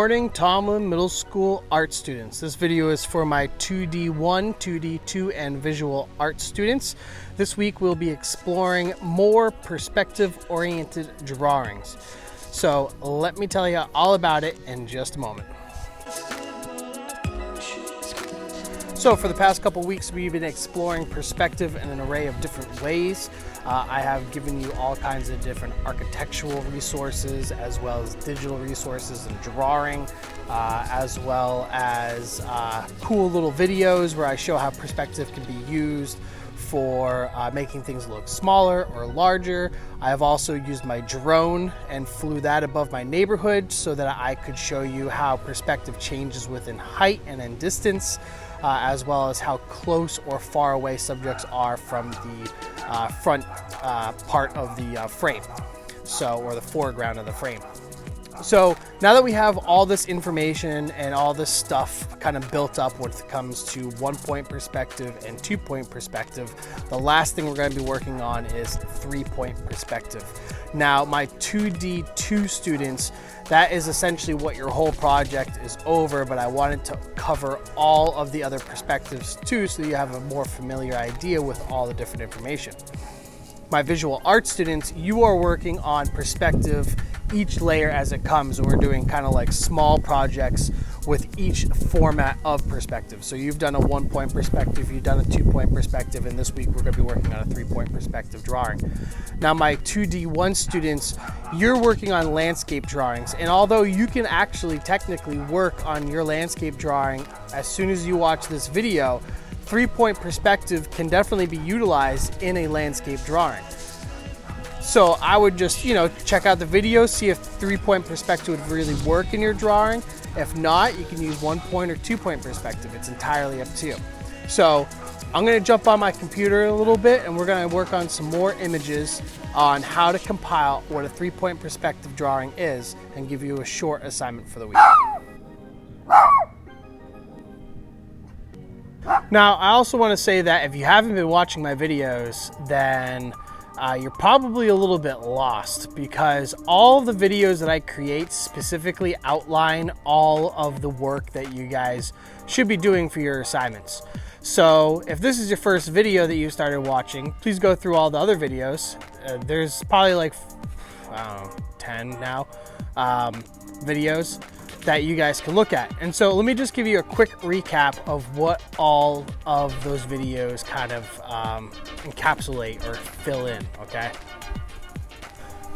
morning, Tomlin Middle School art students. This video is for my 2D1, 2D2, and visual art students. This week we'll be exploring more perspective-oriented drawings. So let me tell you all about it in just a moment. So for the past couple weeks, we've been exploring perspective in an array of different ways. I have given you all kinds of different architectural resources, as well as digital resources and drawing, as well as cool little videos where I show how perspective can be used for making things look smaller or larger. I have also used my drone and flew that above my neighborhood so that I could show you how perspective changes within height and in distance, as well as how close or far away subjects are from the front part of the frame, or the foreground of the frame. So now that we have all this information and all this stuff kind of built up when it comes to 1-point perspective and 2-point perspective, the last thing we're going to be working on is 3-point perspective. Now, my 2D2 students, that is essentially what your whole project is over, but I wanted to cover all of the other perspectives too, so you have a more familiar idea with all the different information. My visual art students, you are working on perspective each layer as it comes. We're doing kind of like small projects with each format of perspective. So you've done a 1-point perspective, you've done a 2-point perspective, and this week we're going to be working on a 3-point perspective drawing. Now my 2D1 students, you're working on landscape drawings, and although you can actually technically work on your landscape drawing as soon as you watch this video, 3-point perspective can definitely be utilized in a landscape drawing. So I would just, check out the video, see if 3-point perspective would really work in your drawing. If not, you can use 1-point or 2-point perspective. It's entirely up to you. So I'm gonna jump on my computer a little bit and we're gonna work on some more images on how to compile what a 3-point perspective drawing is and give you a short assignment for the week. Now, I also want to say that if you haven't been watching my videos, then you're probably a little bit lost, because all of the videos that I create specifically outline all of the work that you guys should be doing for your assignments. So if this is your first video that you started watching, please go through all the other videos. There's probably like, I don't know, 10 now videos that you guys can look at. And so let me just give you a quick recap of what all of those videos kind of encapsulate or fill in, okay?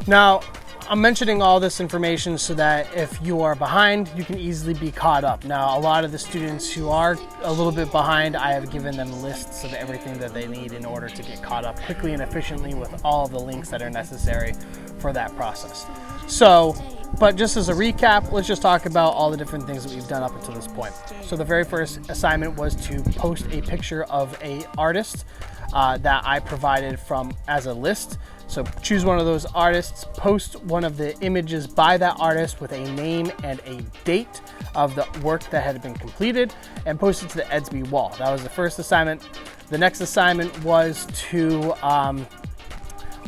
Now, I'm mentioning all this information so that if you are behind, you can easily be caught up. Now, a lot of the students who are a little bit behind, I have given them lists of everything that they need in order to get caught up quickly and efficiently with all of the links that are necessary for that process. So, but just as a recap, let's just talk about all the different things that we've done up until this point. So the very first assignment was to post a picture of an artist that I provided as a list. So choose one of those artists, post one of the images by that artist with a name and a date of the work that had been completed, and post it to the Edsby wall. That was the first assignment. The next assignment was to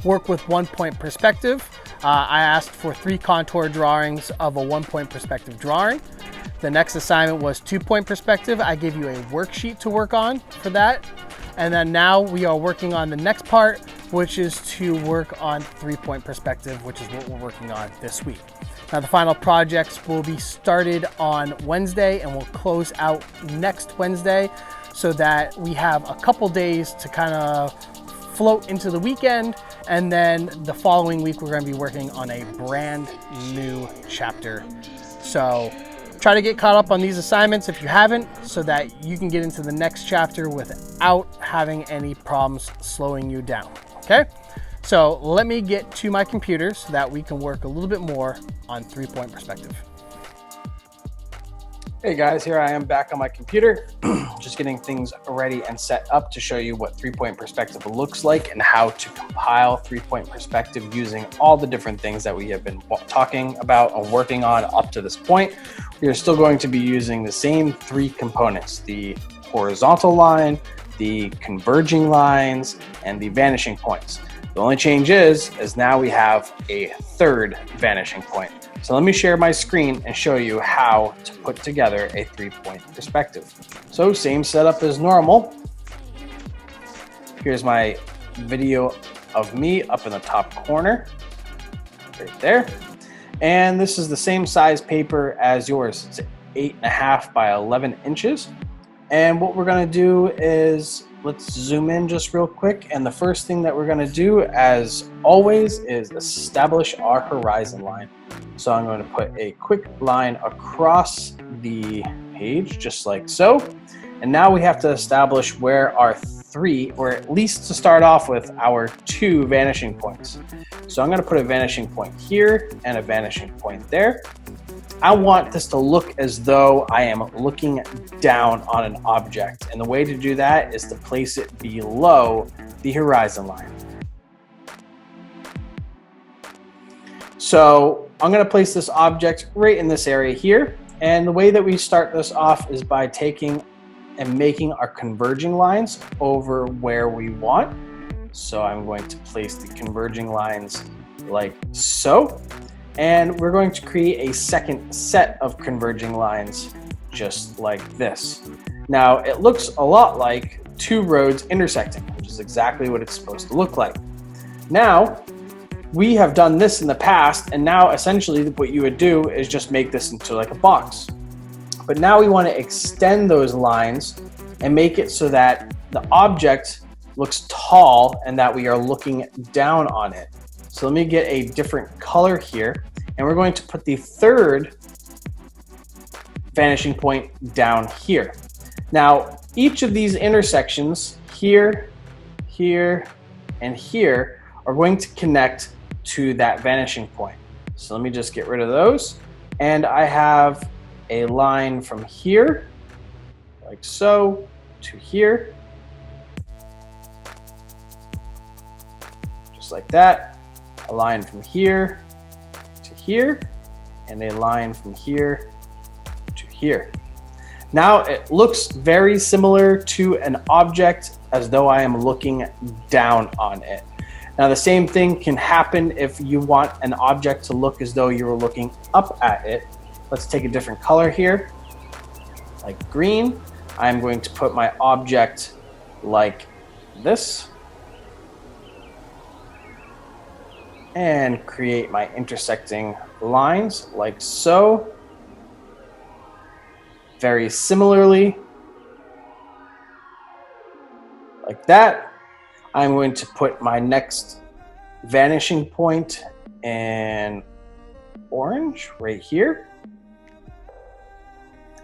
work with 1-point perspective. I asked for 3 contour drawings of a 1-point perspective drawing. The next assignment was 2-point perspective. I gave you a worksheet to work on for that. And then now we are working on the next part, which is to work on 3-point perspective, which is what we're working on this week. Now the final projects will be started on Wednesday and will close out next Wednesday, so that we have a couple days to kind of float into the weekend, and then the following week we're going to be working on a brand new chapter. So try to get caught up on these assignments if you haven't, so that you can get into the next chapter without having any problems slowing you down, okay? So let me get to my computer so that we can work a little bit more on 3-point perspective. Hey guys, here I am back on my computer, just getting things ready and set up to show you what 3-point perspective looks like and how to compile 3-point perspective using all the different things that we have been talking about and working on up to this point. We are still going to be using the same 3 components: the horizontal line, the converging lines, and the vanishing points. The only change is now we have a third vanishing point. So let me share my screen and show you how to put together a 3-point perspective. So same setup as normal. Here's my video of me up in the top corner, right there. And this is the same size paper as yours. It's 8.5 by 11 inches. And what we're gonna do is, let's zoom in just real quick. And the first thing that we're gonna do, as always, is establish our horizon line. So I'm going to put a quick line across the page, just like so. And now we have to establish where our 3, or at least to start off with, our 2 vanishing points. So I'm gonna put a vanishing point here and a vanishing point there. I want this to look as though I am looking down on an object. And the way to do that is to place it below the horizon line. So I'm gonna place this object right in this area here. And the way that we start this off is by taking and making our converging lines over where we want. So I'm going to place the converging lines like so. And we're going to create a second set of converging lines just like this. Now it looks a lot like 2 roads intersecting, which is exactly what it's supposed to look like. Now, we have done this in the past, and now essentially what you would do is just make this into like a box. But now we want to extend those lines and make it so that the object looks tall and that we are looking down on it. So let me get a different color here, and we're going to put the third vanishing point down here. Now, each of these intersections here, here, and here are going to connect to that vanishing point. So let me just get rid of those. And I have a line from here, like so, to here, just like that. A line from here to here, and a line from here to here. Now it looks very similar to an object as though I am looking down on it. Now the same thing can happen if you want an object to look as though you were looking up at it. Let's take a different color here, like green. I'm going to put my object like this and create my intersecting lines like so. Very similarly, like that. I'm going to put my next vanishing point in orange right here.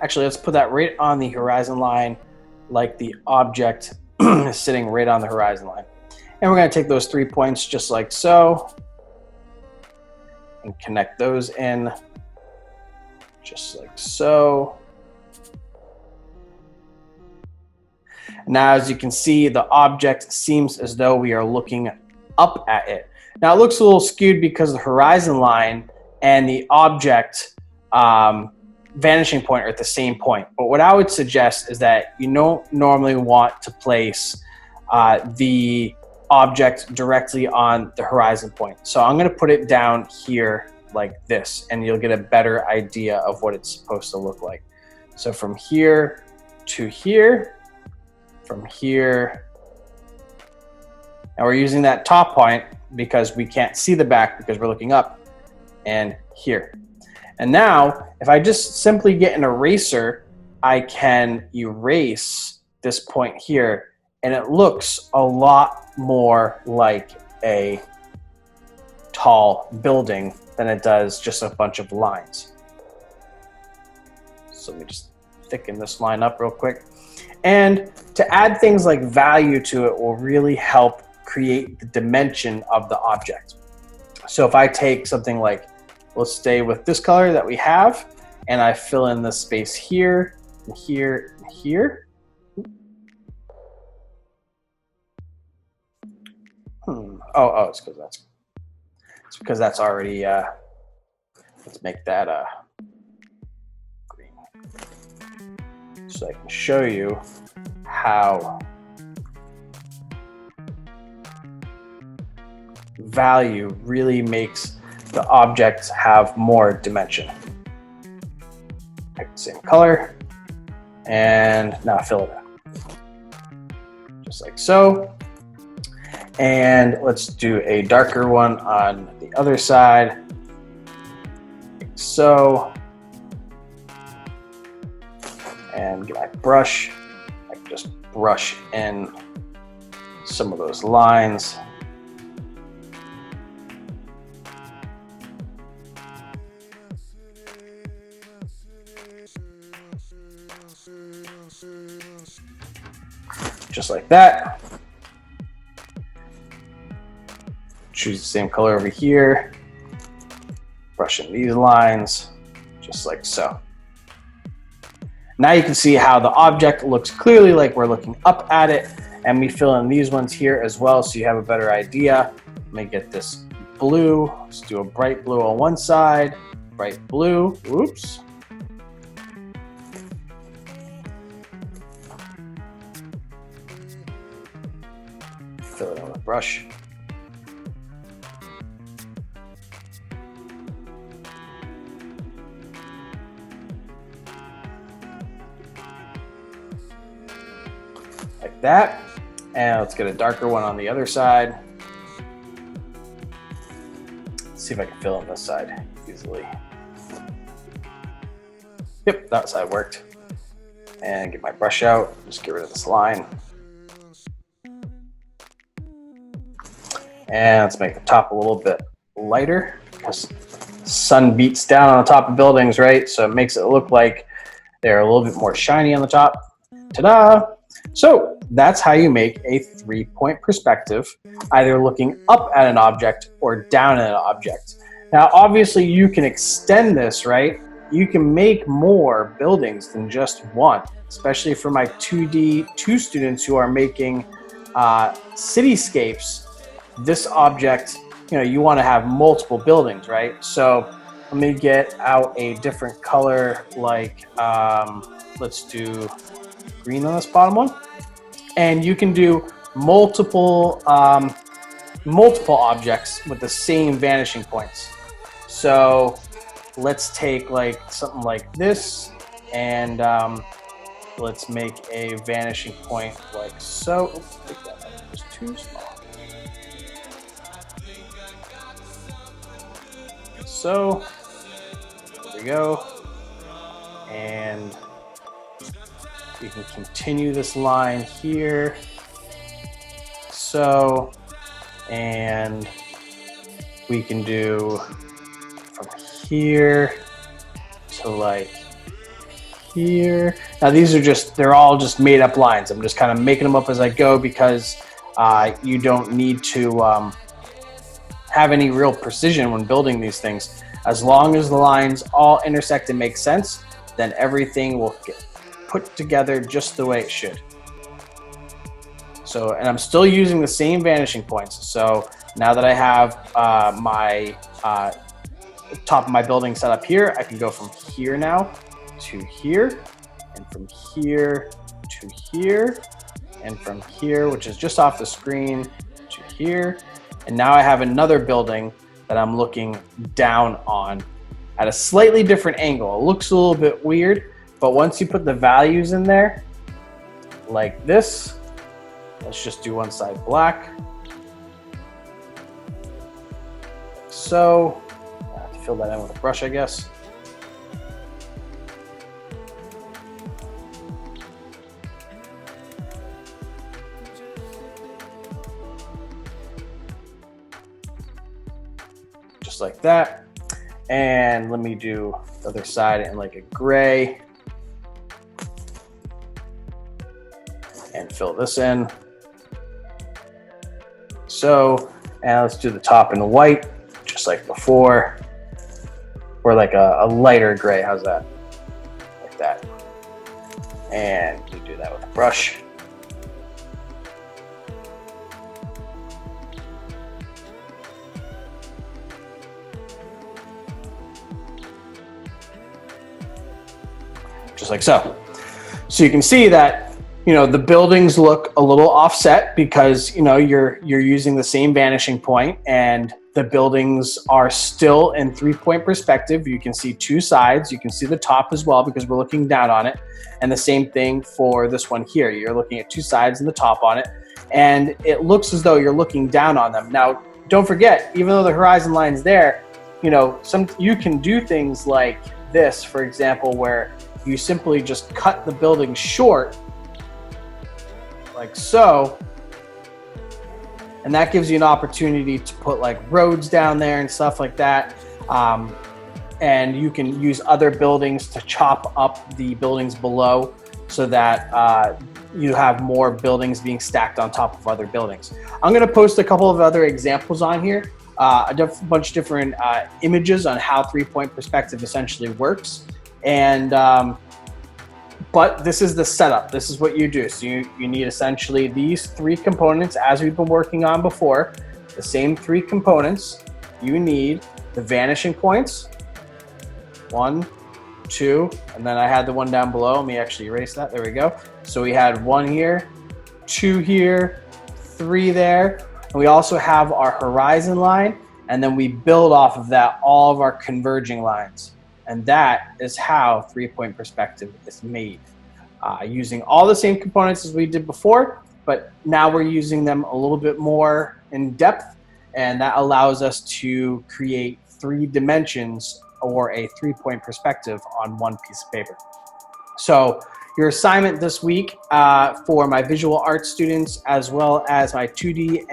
Actually, let's put that right on the horizon line, like the object is sitting right on the horizon line. And we're going to take those 3 points just like so and connect those in just like so. Now, as you can see, the object seems as though we are looking up at it. Now, it looks a little skewed because the horizon line and the object vanishing point are at the same point. But what I would suggest is that you don't normally want to place the object directly on the horizon point. So I'm going to put it down here like this, and you'll get a better idea of what it's supposed to look like. So from here to here, from here, and we're using that top point because we can't see the back because we're looking up, and here. And now, if I just simply get an eraser, I can erase this point here, and it looks a lot more like a tall building than it does just a bunch of lines. So let me just thicken this line up real quick. And to add things like value to it will really help create the dimension of the object. So if I take something like, let's stay with this color that we have, and I fill in the space here, and here, and here. Oh, it's because that's already, let's make that green. So I can show you how value really makes the object have more dimension. Pick the same color, and now fill it in. Just like so. And let's do a darker one on the other side, like so. And get my brush, I can just brush in some of those lines. Just like that. Choose the same color over here. Brush in these lines, just like so. Now you can see how the object looks clearly like we're looking up at it, and we fill in these ones here as well so you have a better idea. Let me get this blue. Let's do a bright blue on one side, bright blue, oops. Fill it in with a brush. Like that. And let's get a darker one on the other side. Let's see if I can fill in this side easily. Yep, that side worked. And get my brush out, just get rid of this line. And let's make the top a little bit lighter because the sun beats down on the top of buildings, right? So it makes it look like they're a little bit more shiny on the top. Ta-da! So that's how you make a 3-point perspective, either looking up at an object or down at an object. Now, obviously you can extend this, right? You can make more buildings than just one, especially for my 2D2 students who are making cityscapes. This object, you want to have multiple buildings, right? So let me get out a different color, like let's do green on this bottom one. And you can do multiple objects with the same vanishing points. So let's take like something like this, and let's make a vanishing point like so. Oops, take that out. It was too small. So there we go. And you can continue this line here. So, and we can do from here to like here. Now these are they're all just made up lines. I'm just kind of making them up as I go because you don't need to have any real precision when building these things. As long as the lines all intersect and make sense, then everything will get put together just the way it should. So, and I'm still using the same vanishing points. So now that I have my top of my building set up here, I can go from here now to here, and from here to here, and from here, which is just off the screen, to here. And now I have another building that I'm looking down on at a slightly different angle. It looks a little bit weird, but once you put the values in there, like this, let's just do one side black. So, I have to fill that in with a brush, I guess. Just like that. And let me do the other side in like a gray. And fill this in. So, and let's do the top in white, just like before. Or like a lighter gray, how's that? Like that. And you do that with a brush. Just like so. So you can see that the buildings look a little offset because, you're using the same vanishing point, and the buildings are still in 3-point perspective. You can see two sides. You can see the top as well because we're looking down on it. And the same thing for this one here. You're looking at two sides and the top on it. And it looks as though you're looking down on them. Now, don't forget, even though the horizon line's there, you can do things like this, for example, where you simply just cut the building short, like so, and that gives you an opportunity to put like roads down there and stuff like that. And you can use other buildings to chop up the buildings below so that you have more buildings being stacked on top of other buildings. I'm going to post a couple of other examples on here, a bunch of different images on how 3-point perspective essentially works. And but this is the setup. This is what you do. So you need essentially these 3 components as we've been working on before. The same 3 components. You need the vanishing points. 1, 2, and then I had the one down below. Let me actually erase that. There we go. So we had 1 here, 2 here, 3 there. And we also have our horizon line, and then we build off of that all of our converging lines. And that is how 3-point perspective is made. Using all the same components as we did before, but now we're using them a little bit more in depth, and that allows us to create 3 dimensions or a 3-point perspective on one piece of paper. So your assignment this week for my visual arts students, as well as my 2D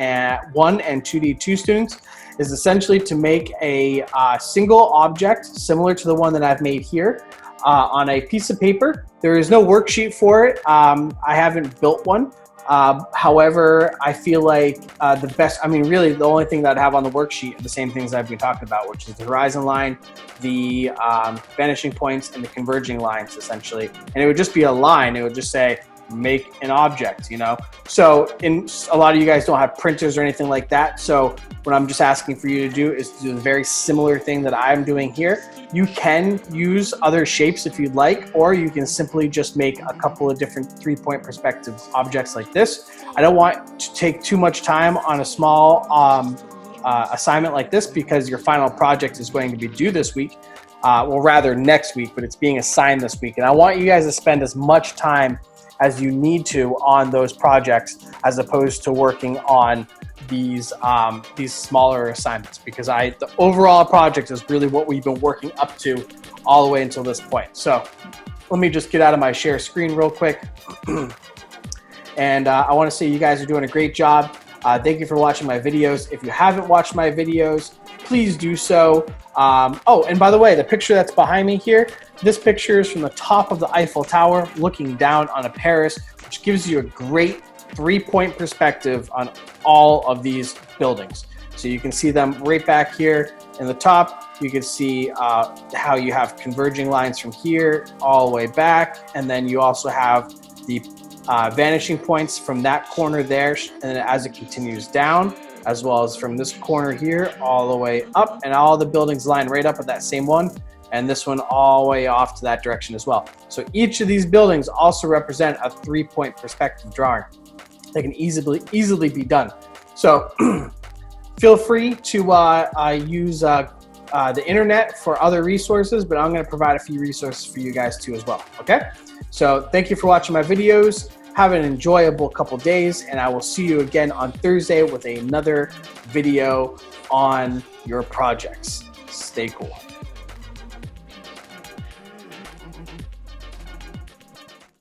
1 and 2D 2 students, is essentially to make a single object similar to the one that I've made here on a piece of paper. There is no worksheet for it. I haven't built one. However, I feel like really the only thing that I have on the worksheet are the same things I've been talking about, which is the horizon line, the vanishing points, and the converging lines, essentially. And it would just be a line. It would just say, make an object, So a lot of you guys don't have printers or anything like that. So what I'm just asking for you to do is to do a very similar thing that I'm doing here. You can use other shapes if you'd like, or you can simply just make a couple of different 3-point perspective objects like this. I don't want to take too much time on a small assignment like this because your final project is going to be due this week. Well, rather next week, but it's being assigned this week. And I want you guys to spend as much time as you need to on those projects, as opposed to working on these smaller assignments, because the overall project is really what we've been working up to all the way until this point. So let me just get out of my share screen real quick. And I want to say you guys are doing a great job. Thank you for watching my videos. If you haven't watched my videos, please do so. Oh, and by the way, the picture that's behind me here, this picture is from the top of the Eiffel Tower looking down on Paris, which gives you a great 3-point perspective on all of these buildings. So you can see them right back here in the top. You can see how you have converging lines from here all the way back. And then you also have the vanishing points from that corner there, and then as it continues down, as well as from this corner here all the way up, and all the buildings line right up at that same one, and this one all the way off to that direction as well. So each of these buildings also represent a 3-point perspective drawing. They can easily be done. So feel free to use the internet for other resources, but I'm going to provide a few resources for you guys too as well. Okay? So thank you for watching my videos. Have an enjoyable couple days, and I will see you again on Thursday with another video on your projects. Stay cool.